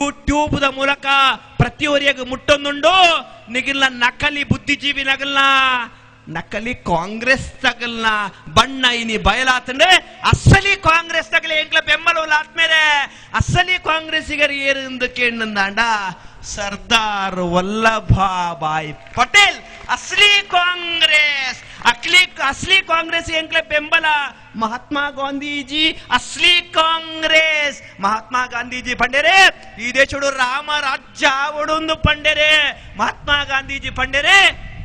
YouTube ಮೂಲಕ ಪ್ರತಿಯೊಬ್ಬರಿಗೂ ಮುಟ್ಟೊಂದುಂಡು ನಿಗಿಲ್ನ ನಕಲಿ ಬುದ್ಧಿಜೀವಿ ನಗಲ್ನ ನಕಲಿ ಕಾಂಗ್ರೆಸ್ ತಗಲ್ನ ಬಣ್ಣ ಇನಿ ಬಯಲಾತಂದ್ರೆ ಅಸಲಿ ಕಾಂಗ್ರೆಸ್ ತಗಲಿ ಎಂಕ್ಲ ಬೆಂಬಲ ಆತ್ಮೇಲೆ ಅಸಲಿ ಕಾಂಗ್ರೆಸ್ಸಿಗರು ಏರು ಕೇಂದ್ರ ಸರ್ದಾರ್ ವಲ್ಲಭಾಯ್ ಪಟೇಲ್ ಅಸಲಿ ಕಾಂಗ್ರೆಸ್ असली कांग्रेस ಎಂಕ್ಲೆ ಬೆಂಬಲ ಮಹಾತ್ಮ ಗಾಂಧೀಜಿ ಅಸಲಿ ಕಾಂಗ್ರೆಸ್ ಮಹಾತ್ಮ ಗಾಂಧೀಜಿ ಪಂಡೇರೆ ಈ ದೇಶಡು ರಾಮ ರಾಜ್ಯ ಒಡೊಂದು ಪಂಡೇರೆ ಮಹಾತ್ಮ ಗಾಂಧೀಜಿ ಪಂಡೇರೆ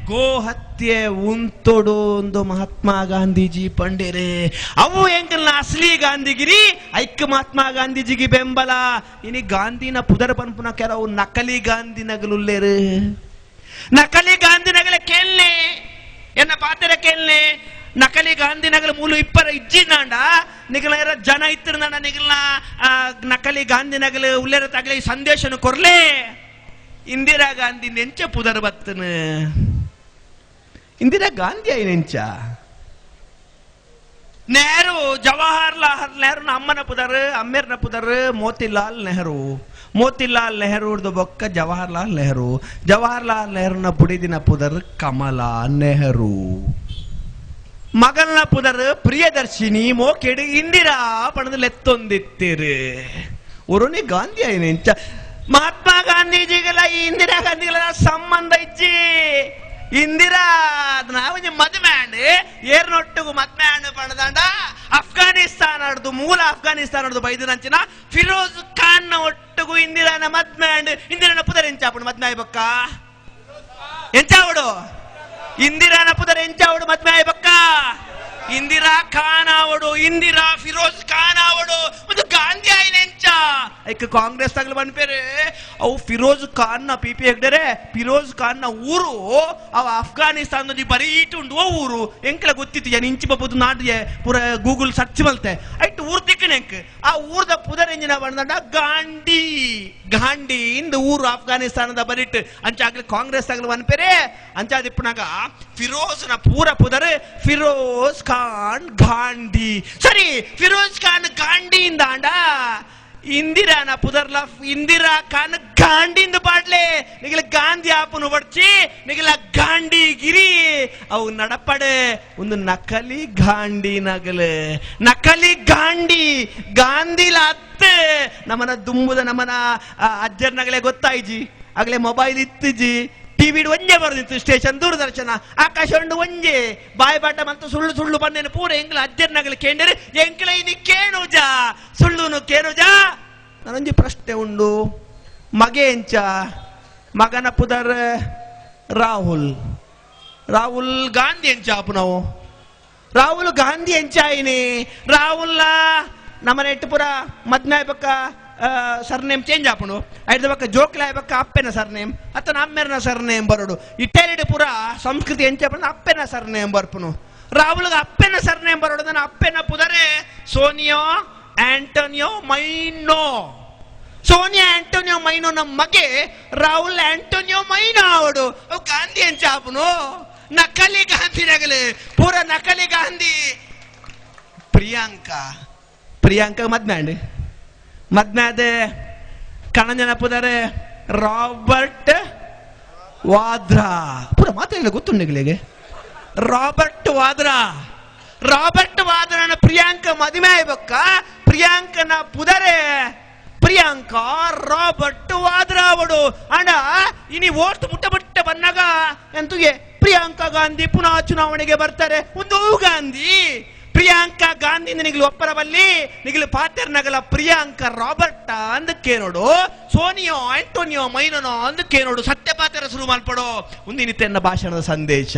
ಗೋ ಹತ್ಯೆ ಉಂತೊಡು ಒಂದು ಮಹಾತ್ಮ ಗಾಂಧೀಜಿ ಪಂಡೇರೆ ಅವು ಎಂಕಲ್ನ ಅಸಲಿ ಗಾಂಧಿಗಿರಿ ಐಕ್ಯ ಮಹಾತ್ಮ ಗಾಂಧೀಜಿಗೆ ಬೆಂಬಲ ಇನಿ ಗಾಂಧಿನ ಪುದರ ಪನ್ಪುನ ಕೆಲವು ನಕಲಿ ಗಾಂಧಿ ನಗಲುಲ್ಲೇರು ನಕಲಿ ಗಾಂಧಿ ನಗಲ ಕೇಳ್ನೆ ಎನ್ನ ಪಾತ್ರ ಕೇಳ್ನೆ ನಕಲಿ ಗಾಂಧಿ ನಗಲ ಮೂಲ ಇಪ್ಪರ ಇಜ್ಜಿನಾಂಡ ನಿಗಲ ಜನ ಇತ್ತಿರಂದ ನಿಗಲ್ನ ನಕಲಿ ಗಾಂಧಿ ನಗಲ ಉಲ್ಲೇರ ತಗಲಿ ಸಂದೇಶನು ಕೊರ್ಲೆ ಇಂದಿರಾ ಗಾಂಧಿ ನೆಂಚ ಪುದರ್ ಬತ್ತನ ಇಂದಿರಾ ಗಾಂಧಿ ಆಯ್ ನೆಂಚ ನೆಹರು ಜವಾಹರ್ಲಾಲ್ ನೆಹರು ಅಮ್ಮನ ಪುದರ್ ಅಮ್ಮೇರ್ನ ಪುದರ್ ಮೋತಿಲಾಲ್ ನೆಹರು ಬೊಕ್ಕ ಜವಾಹರ್ಲಾಲ್ ನೆಹರುನ ಬುಡಿದಿನ ಪುದರ್ ಕಮಲಾ ನೆಹರು ಮಗಲ್ನ ಪುದರ್ ಪ್ರಿಯದರ್ಶಿನಿ ಮೋಕೆಡು ಇಂದಿರಾ ಪಣದಲ್ಲಿ ಎತ್ತೊಂದಿತ್ತೀರು ಒರುನಿ ಗಾಂಧಿ ಆಯ್ನೆಂಚ ಮಹಾತ್ಮ ಗಾಂಧೀಜಿಗಳ ಇಂದಿರಾ ಗಾಂಧಿಗಳ ಸಂಬಂಧ ಇಜ್ಜಿ ಇಂದಿರಾ ನಾವೊಂದು ಮದ್ಮ್ಯಾಂಡ್ ಏರ್ನೊಟ್ಟಿಗೂ ಮದ್ಮ್ಯಾಂಡ್ ಪಣದಂಡ ಅಫ್ಘಾನಿಸ್ತಾನ ಮೂಲ ಅಫ್ಘಾನಿಸ್ತಾನ ಬೈದನಂಚಿನ ಫಿರೋಜ್ ಖಾನ್ ಒಟ್ಟಿಗೂ ಇಂದಿರಾನ ಮದ್ಮ್ಯಾಂಡ್ ಇಂದಿರಾನ ಪುದರ್ ಎಂಚಾಪಡು ಮದ್ಮ್ಯಾಯ್ ಬಕ್ಕ ಎಂಚಾವಡು ಇಂದಿರಾನ ಪುದರ್ ಎಂಚಾವಡು ಮದ್ಮ್ಯಾಯ್ ಬಕ್ಕ ಇಂದಿರಾ ಖಾನ್ ಆವಡು ಇಂದಿರಾ ಫಿರೋಜ್ ಖಾನ್ ಆವಡು ಒಂದು ಗಾಂಧಿ ಆಯ್ನೆಂಚ ಐಕ ಕಾಂಗ್ರೆಸ್ ತಗಲು ಬಂದ್ಪೇರೆ ಅವು ಫಿರೋಜ್ ಖಾನ್ ನ ಪಿಪಿ ಹೆಗ್ಡರೆ ಫಿರೋಜ್ ಖಾನ್ ನ ಊರು ಅವ ಅಫ್ಘಾನಿಸ್ತಾನದಲ್ಲಿ ಬರೀ ಇಟ್ಟುಂಡು ಊರು ಎಂಕ್ಲ ಗೊತ್ತಿತ್ತು ಏನು ಇಂಚಿ ಬಬ್ಬದು ನಾಡಿಗೆ ಪೂರ ಗೂಗಲ್ ಸರ್ಚ್ ಮಲ್ತೆ ಐಟು ಊರ್ ದಿಕ್ಕನ ಎಂಕ್ ಆ ಊರ್ದ ಪುದರ್ ಎಂಜಿನ ಬಂದ ಗಾಂಡಿ ಇಂದ ಊರು ಅಫ್ಘಾನಿಸ್ತಾನದ ಬರಿಟ್ ಅಂಚಾಗ್ಲಿ ಕಾಂಗ್ರೆಸ್ ತಗಲು ಬಂದ್ಪೇರೆ ಅಂಚಾದಿಪ್ಪನಾಗ ಫಿರೋಜ್ ನ ಪೂರ ಪುದರ್ ಫಿರೋಜ್ ಖಾನ್ ಗಾಂಧಿ ಸರಿ ಫಿರೋಜ್ ಖಾನ್ ಗಾಂಧಿ ಇಂದಾಂಡ ಇಂದಿರಾನ ಪುದರ್ಲ ಇಂದಿರಾ ಖಾನ್ ಗಾಂಡಿಂದ ಪಾಡ್ಲೆ ನಿಗಲ ಗಾಂಧಿ ಆಪನು ಬಡ್ಚಿ ನಿಗಲ ಗಾಂಡಿ ಗಿರಿ ಅವು ನಡಪಡೆ ಒಂದು ನಕಲಿ ಗಾಂಡಿ ನಗಲೆ ನಕಲಿ ಗಾಂಧಿಲ ಅತ್ತೆ ನಮ್ಮನ ದುಂಬುದ ನಮ್ಮನ ಅಜ್ಜರ್ ನಗಲೆ ಗೊತ್ತಾಯ್ಜಿ ಆಗ್ಲೇ ಮೊಬೈಲ್ ಇತ್ತಿಜಿ ಟಿವಿ ಒಂಜೆ ಬರ್ದಿತ್ತು ಸ್ಟೇಷನ್ ದೂರದರ್ಶನ ಆಕಾಶೊಂಡು ಒಂಜೆ ಬಾಯಿ ಬಾಟ ಮತ್ತು ಸುಳ್ಳು ಬಂದೇನು ಪೂರ ಎಂಕ್ಲ ಅಜ್ಜರ್ನಗಲು ಕೇಂದ್ರೆ ಎಂಕ್ಲ ಇನಿ ಕೇನುಜ ಸುಳ್ಳುನು ಕೇನುಜ ನಾನೊಂಜಿ ಪ್ರಶ್ನೆ ಉಂಡು ಮಗೆ ಎಂಚ ಮಗನ ಪುದರ್ ರಾಹುಲ್ ಗಾಂಧಿ ಎಂಚ ಆಪು ನಾವು ರಾಹುಲ್ ಗಾಂಧಿ ಎಂಚ ಆಯ್ನಿ ರಾಹುಲ್ ನಮ್ಮನೆ ಎಟ್ಟು ಪುರ ಮದ್ನಾಯ್ ಬಕ್ಕ ಸರ್ನೇಮ್ ಚೇಂಜ್ ಆಪುಂಡು ಐದು ಬಕ್ಕ ಜೋಕ್ಲಾಯ್ ಬಕ್ಕ ಅಪ್ಪೆನ ಸರ್ನೇಮ್ ಅತ್ತನ ಅಮ್ಮೆರ್ನ ಸರ್ನೇಮ್ ಬರೋಡು ಇಟ್ಟೆರಡು ಪುರ ಸಂಸ್ಕೃತಿ ಎಂಚ ಅಪ್ಪೆನ ಸರ್ನೇಮ್ ಬರ್ಪುನು ರಾಹುಲ್ಗೆ ಅಪ್ಪೆನ ಸರ್ನೇಮ್ ಬರೋಡು ನನ್ನ ಅಪ್ಪೆನ ಪುದರೆ ಸೋನಿಯಾ ಆಂಟೋನಿಯೋ ಮೈನೋ ನಮ್ಮ ಮಗೆ ರಾಹುಲ್ ಆಂಟೋನಿಯೋ ಮೈನೋ ಅವಡು ಗಾಂಧಿ ಎಂಚ ಆಪುನು ನಕಲಿ ಗಾಂಧಿ ನಗಲೆ ಪೂರ ನಕಲಿ ಗಾಂಧಿ ಪ್ರಿಯಾಂಕಾ ಮದ್ನಾದೆ ಕಣಂಜನ ಪುದರೆ ರಾಬರ್ಟ್ ವಾದ್ರಾ ಪೂರ ಮಾತಾಡಿಲ್ಲ ಗೊತ್ತುಂಡಿಗಳಿಗೆ ರಾಬರ್ಟ್ ವಾದ್ರಾನ ಪ್ರಿಯಾಂಕ ಮದುವೆ ಆಯ್ಬಕ್ಕ ಪ್ರಿಯಾಂಕನ ಪುದರೆ ಪ್ರಿಯಾಂಕಾ ರಾಬರ್ಟ್ ವಾದ್ರಾ ಅವಡು ಅಣ್ಣ ಇನಿ ಓಟ್ ಮುಟ್ಟ ಬಂದಾಗ ಎಂತುಗೆ ಪ್ರಿಯಾಂಕಾ ಗಾಂಧಿ ಪುನಃ ಚುನಾವಣೆಗೆ ಬರ್ತಾರೆ ಒಂದು ಗಾಂಧಿ ಪ್ರಿಯಾಂಕಾ ಗಾಂಧಿ ನಿಗಲು ಒಪ್ಪರ ಬಲ್ಲಿ ನಿಗಲು ಪಾತೆರ್ ನಗಲ ಪ್ರಿಯಾಂಕಾ ರಾಬರ್ಟ್ ಅಂದಕ್ಕೆ ನೋಡು ಸೋನಿಯೋ ಆಂಟೋನಿಯೋ ಮೈನೋ ಅಂದಕ್ಕೆ ನೋಡು ಸತ್ಯ ಪಾತೆರ ಶುರು ಮಾಡ್ಪಡೋ ಒಂದಿನಿತ್ಯ ಭಾಷಣದ ಸಂದೇಶ.